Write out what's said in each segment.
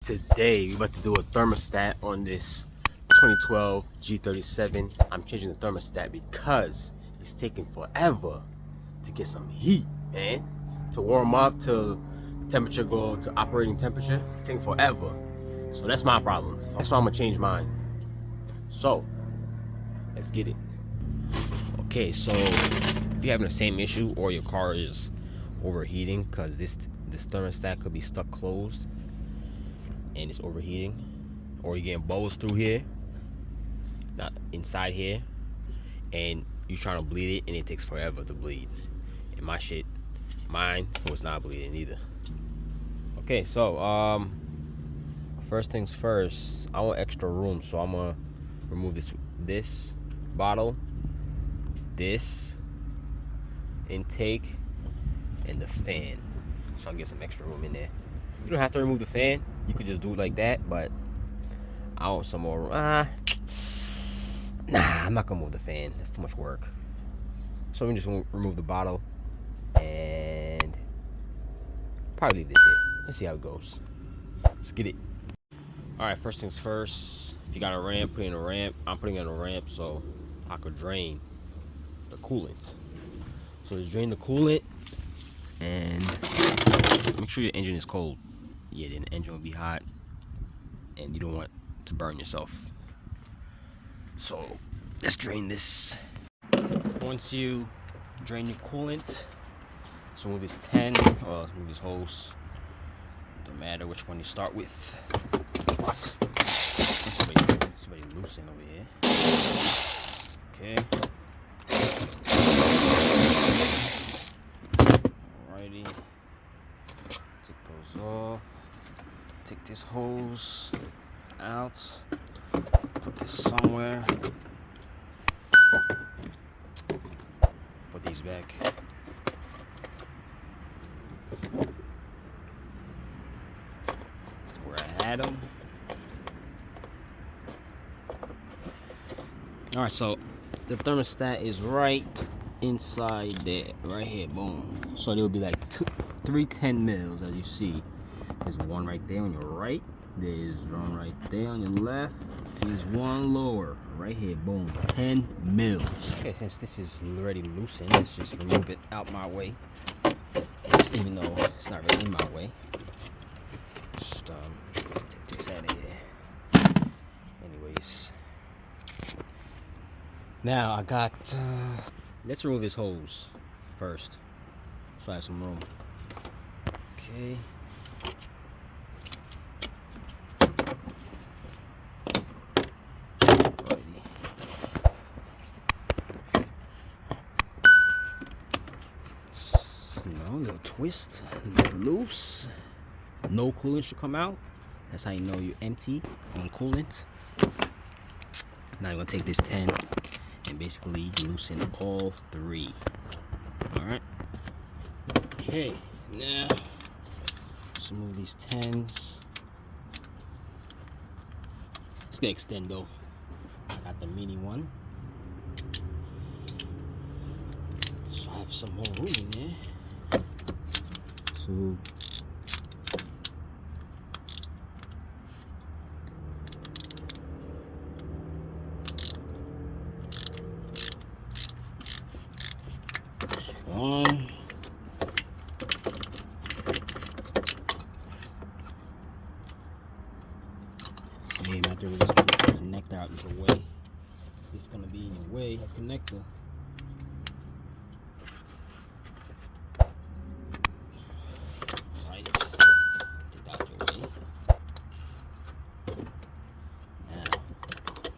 Today we're about to do a thermostat on this 2012 G37. I'm changing the thermostat because it's taking forever to get some heat, man. To warm up, to temperature go to operating temperature, it's taking forever. So that's my problem. That's why I'm gonna change mine. So let's get it. Okay, so if you're having the same issue or your car is overheating, because this thermostat could be stuck closed and it's overheating, or you're getting bubbles through here, not inside here, and you're trying to bleed it and it takes forever to bleed. And mine was not bleeding either. Okay, so first things first, I want extra room, so I'm gonna remove this bottle, this intake, and the fan, so I'll get some extra room in there. You don't have to remove the fan, you could just do it like that, but I want some more room. Nah, I'm not gonna move the fan, that's too much work. So I'm just gonna remove the bottle and probably leave this here. Let's see how it goes. Let's get it. Alright, first things first, if you got a ramp, put in a ramp. I'm putting in a ramp so I could drain the coolant. So just drain the coolant and make sure your engine is cold. Yeah, then the engine will be hot and you don't want to burn yourself. So let's drain this. Once you drain your coolant, let's remove this 10, or let's remove this hose. Don't matter which one you start with. Somebody loosen over here. Okay. Alrighty. Take those off. Take this hose out. Put this somewhere. Put these back. Where I had them. Alright, so the thermostat is right inside there, right here, boom. So there will be like 310 mils, as you see. There's one right there on your right. There's one right there on your left. There's one lower, right here, boom, 10 mils. Okay, since this is already loosened, let's just remove it out my way. Even though it's not really in my way. Just take this out of here. Anyways. Now I got, let's remove this hose first. So I have some room. Okay. Little twist, loose. No coolant should come out. That's how you know you're empty on coolant. Now you're gonna take this 10 and basically loosen all three. Alright. Okay, now let's remove these 10s. Let's get extendo. Got the mini one. So I have some more room in there. So one. Hey, my dude, this connector out of the way. It's gonna be in your way, a connector.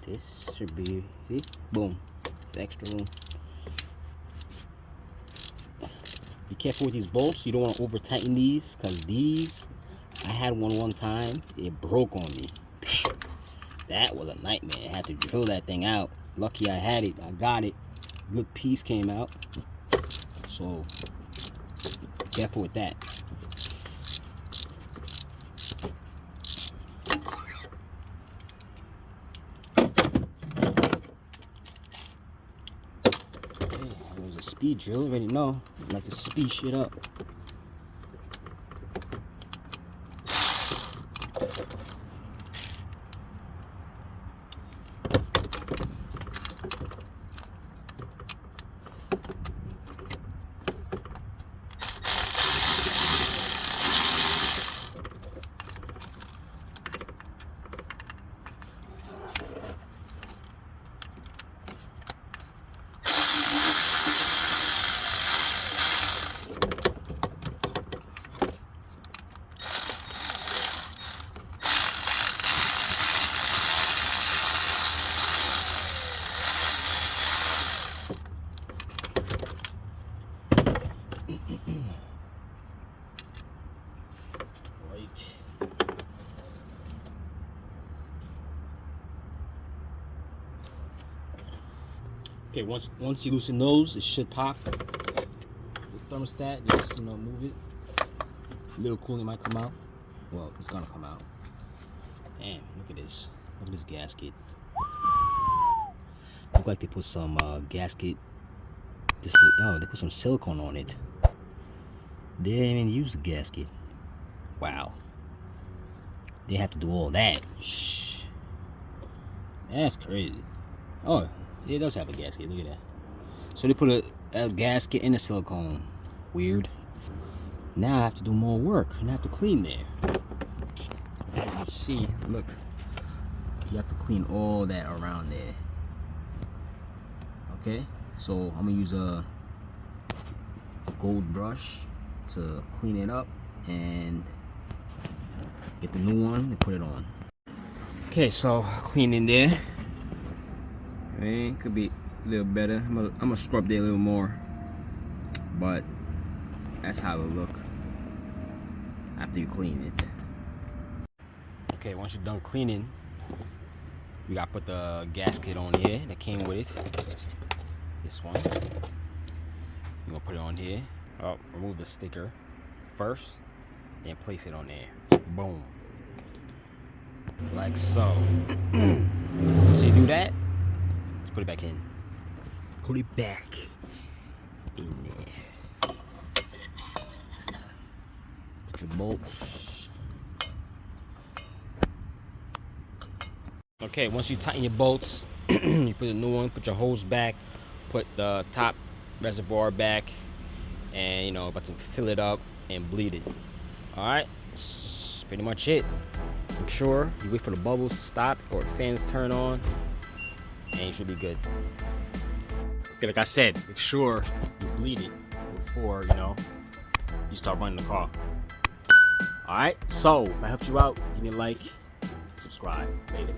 This should be, see, boom, extra room. Be careful with these bolts. You don't want to over tighten these, because these, I had one time, it broke on me. That was a nightmare. I had to drill that thing out. Lucky I had it. I got it. Good piece came out. So careful with that. Speed drill, already know. I like to speed shit up. Okay, once you loosen those, it should pop. The thermostat, just move it. A little cooling might come out. Well, it's gonna come out. Damn, look at this. Look at this gasket. Look like they put some gasket. Oh, they put some silicone on it. They didn't even use the gasket. Wow. They have to do all that. Shh. That's crazy. Oh, it does have a gasket. Look at that. So they put a gasket in the silicone. Weird. Now I have to do more work and I have to clean there. As you see, look. You have to clean all that around there. Okay? So I'm gonna use a gold brush to clean it up and get the new one and put it on. Okay, so cleaning there. Could be a little better. I'm gonna scrub there a little more, but that's how it'll look after you clean it. Okay, once you're done cleaning, we gotta put the gasket on here that came with it. This one. You're gonna put it on here. Oh, remove the sticker first, and place it on there. Boom. Like so. So you do that, let's put it back in. Put it back in there. Put your bolts. Okay, once you tighten your bolts, you put a new one, put your hose back, put the top reservoir back, and about to fill it up and bleed it. Alright, that's pretty much it. Make sure you wait for the bubbles to stop or fans turn on, and you should be good. Okay, like I said, make sure you bleed it before you start running the car. Alright, so if I helped you out, give me a like, subscribe. Later.